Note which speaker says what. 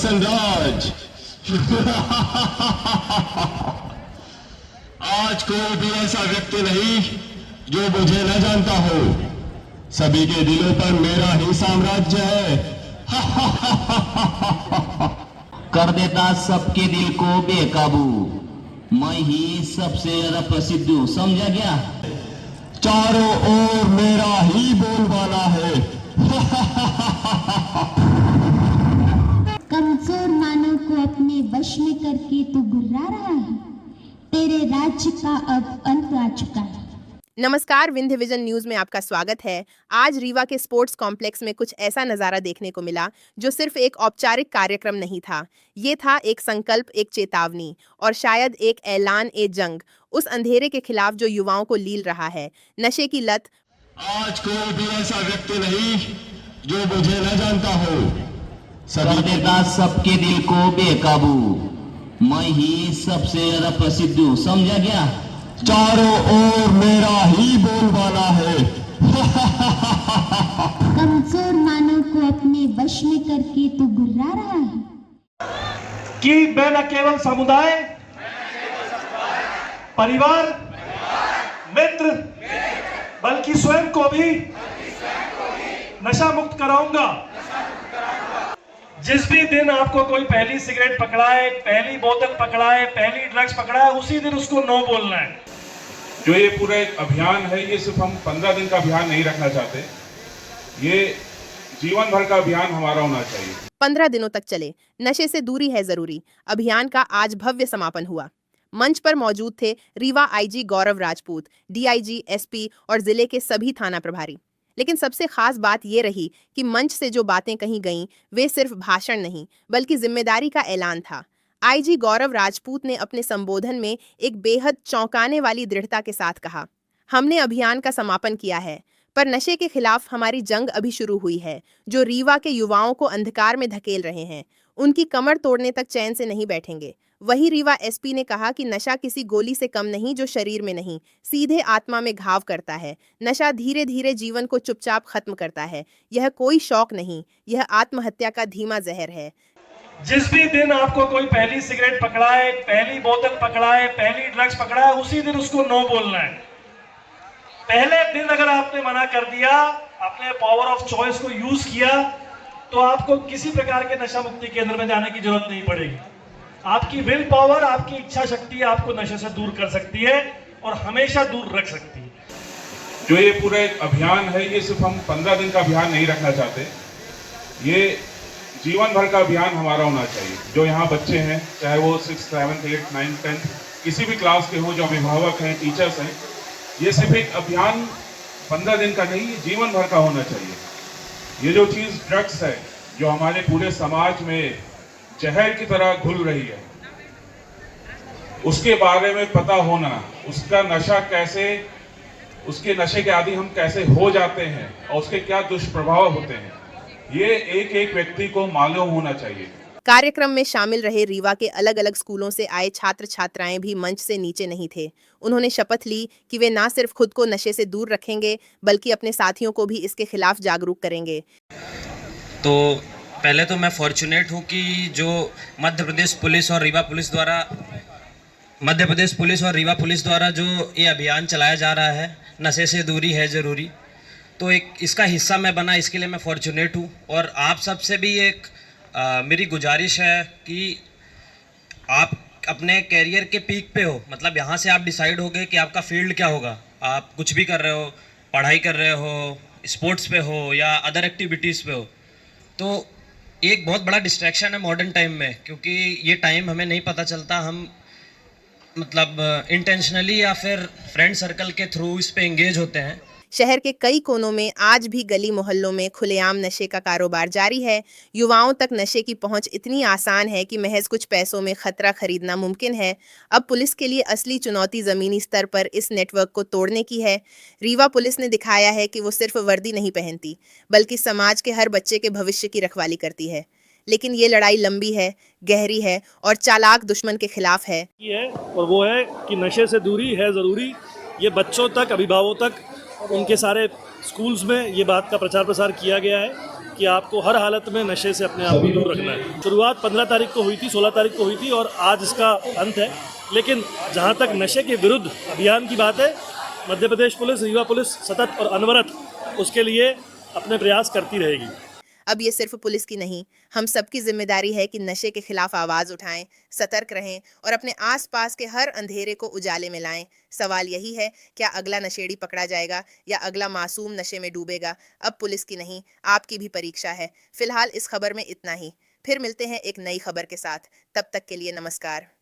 Speaker 1: हसन राज। आज कोई भी ऐसा व्यक्ति नहीं जो मुझे न जानता हो। सभी के दिलों पर मेरा ही साम्राज्य है।
Speaker 2: कर देता सबके दिल को बेकाबू, मैं ही सबसे ज्यादा प्रसिद्ध हूँ, समझा क्या?
Speaker 1: चारों ओर मेरा ही बोलबाला है।
Speaker 3: कमजोर मानव को अपने वश में करके तू गुर्रा रहा है। तेरे राज्य का अब अंत आ चुका है।
Speaker 4: नमस्कार, विंध्य विजन न्यूज में आपका स्वागत है। आज रीवा के स्पोर्ट्स कॉम्प्लेक्स में कुछ ऐसा नजारा देखने को मिला जो सिर्फ एक औपचारिक कार्यक्रम नहीं था। ये था एक संकल्प, एक चेतावनी और शायद एक ऐलान ए जंग उस अंधेरे के खिलाफ जो युवाओं को लील रहा है, नशे की लत।
Speaker 1: आज कोई भी ऐसा व्यक्ति नहीं जो मुझे न जानता हो।
Speaker 2: कर देता सबके दिल को बेकाबू, मैं ही सबसे ज्यादा प्रसिद्ध हूँ, समझा क्या?
Speaker 1: चारों ओर मेरा ही बोलबाला है।
Speaker 3: कमजोर मानव को अपने वश में करके तू गुर्रा रहा है।
Speaker 5: कि मैं न केवल समुदाय, परिवार, मित्र, बल्कि स्वयं को भी नशा मुक्त कराऊंगा। जिस भी दिन आपको कोई पहली सिगरेट पकड़ाए, पहली बोतल पकड़ाए, पहली ड्रग्स पकड़ाए, उसी दिन उसको नो बोलना है।
Speaker 6: जो ये पूरा एक अभियान है, ये सिर्फ हम 15 दिन का अभियान नहीं रखना चाहते, ये जीवन भर का अभियान हमारा होना चाहिए।
Speaker 4: 15 दिनों तक चले नशे से दूरी है जरूरी अभियान का आज भव्य समापन हुआ। मंच पर मौजूद थे रीवा आईजी गौरव राजपूत, डीआईजी, एसपी और जिले के सभी थाना प्रभारी। लेकिन सबसे खास बात ये रही कि मंच से जो बातें कही गईं वे सिर्फ भाषण नहीं बल्कि जिम्मेदारी का ऐलान था। आईजी गौरव राजपूत ने अपने संबोधन में एक बेहद चौंकाने वाली दृढ़ता के साथ कहा, हमने अभियान का समापन किया है, पर नशे के खिलाफ हमारी जंग अभी शुरू हुई है जो रीवा के युवाओं को अंधकार में धकेल रहे हैं। उनकी कमर तोड़ने तक चैन से नहीं बैठेंगे। वहीं रीवा एसपी ने कहा कि नशा किसी गोली से कम नहीं जो शरीर में नहीं, सीधे आत्मा में घाव करता है। नशा धीरे धीरे जीवन को चुपचाप खत्म करता है। यह कोई शौक नहीं, यह आत्महत्या का धीमा जहर है।
Speaker 5: जिस भी दिन आपको कोई पहली सिगरेट पकड़ाए, पहली बोतल पकड़ाए, पहली ड्रग्स पकड़ाए, उसी दिन उसको नो बोलना है। पहले दिन अगर आपने मना कर दिया, अपने पावर ऑफ चॉइस को यूज किया, तो आपको किसी प्रकार के नशा मुक्ति केंद्र में जाने की जरूरत नहीं पड़ेगी। आपकी विल पावर, आपकी इच्छा शक्ति आपको नशे से दूर कर सकती है और हमेशा दूर रख सकती है।
Speaker 6: जो ये पूरा एक अभियान है, ये सिर्फ हम 15 दिन का अभियान नहीं रखना चाहते, ये जीवन भर का अभियान हमारा होना चाहिए। जो यहाँ बच्चे हैं, चाहे वो 6, 7, 8, 9, 10 किसी भी क्लास के हो, जो अभिभावक हैं, टीचर्स हैं, ये सिर्फ एक अभियान 15 दिन का नहीं, जीवन भर का होना चाहिए। ये जो चीज़ ड्रग्स है, जो हमारे पूरे समाज में जहर की तरह घुल रही है, उसके बारे में पता होना, उसका नशा कैसे, उसके नशे के आदी हम कैसे हो जाते हैं और उसके क्या दुष्प्रभाव होते हैं, ये एक एक व्यक्ति को मालूम होना चाहिए।
Speaker 4: कार्यक्रम में शामिल रहे रीवा के अलग अलग स्कूलों से आए छात्र छात्राएं भी मंच से नीचे नहीं थे। उन्होंने शपथ ली कि वे न सिर्फ खुद को नशे से दूर रखेंगे बल्कि अपने साथियों को भी इसके खिलाफ जागरूक करेंगे।
Speaker 7: तो पहले तो मैं फॉर्चुनेट हूँ कि जो मध्य प्रदेश पुलिस और रीवा पुलिस द्वारा जो ये अभियान चलाया जा रहा है, नशे से दूरी है ज़रूरी, तो एक इसका हिस्सा मैं बना, इसके लिए मैं फॉर्चुनेट हूँ। और आप सबसे भी एक मेरी गुजारिश है कि आप अपने कैरियर के पीक पे हो, मतलब यहाँ से आप डिसाइड हो गए कि आपका फील्ड क्या होगा। आप कुछ भी कर रहे हो, पढ़ाई कर रहे हो, स्पोर्ट्स पे हो या अदर एक्टिविटीज़ पे हो, तो एक बहुत बड़ा डिस्ट्रैक्शन है मॉडर्न टाइम में, क्योंकि ये टाइम हमें नहीं पता चलता, हम मतलब इंटेंशनली या फिर फ्रेंड सर्कल के थ्रू इस पे एंगेज होते हैं।
Speaker 4: शहर के कई कोनों में आज भी गली मोहल्लों में खुलेआम नशे का कारोबार जारी है। युवाओं तक नशे की पहुंच इतनी आसान है कि महज कुछ पैसों में खतरा खरीदना मुमकिन है। अब पुलिस के लिए असली चुनौती जमीनी स्तर पर इस नेटवर्क को तोड़ने की है। रीवा पुलिस ने दिखाया है कि वो सिर्फ वर्दी नहीं पहनती बल्कि समाज के हर बच्चे के भविष्य की रखवाली करती है। लेकिन ये लड़ाई लंबी है, गहरी है और चालाक दुश्मन के खिलाफ है।
Speaker 5: और वो है कि नशे से दूरी है ज़रूरी। ये बच्चों तक, अभिभावकों तक, उनके सारे स्कूल्स में ये बात का प्रचार प्रसार किया गया है कि आपको हर हालत में नशे से अपने आप को दूर रखना है। शुरुआत 15 तारीख को हुई थी, 16 तारीख को हुई थी और आज इसका अंत है। लेकिन जहाँ तक नशे के विरुद्ध अभियान की बात है, मध्य प्रदेश पुलिस, रीवा पुलिस सतत और अनवरत उसके लिए अपने प्रयास करती रहेगी।
Speaker 4: अब ये सिर्फ पुलिस की नहीं, हम सबकी जिम्मेदारी है कि नशे के खिलाफ आवाज उठाएं, सतर्क रहें और अपने आसपास के हर अंधेरे को उजाले में लाएं। सवाल यही है, क्या अगला नशेड़ी पकड़ा जाएगा या अगला मासूम नशे में डूबेगा? अब पुलिस की नहीं, आपकी भी परीक्षा है। फिलहाल इस खबर में इतना ही। फिर मिलते हैं एक नई खबर के साथ। तब तक के लिए नमस्कार।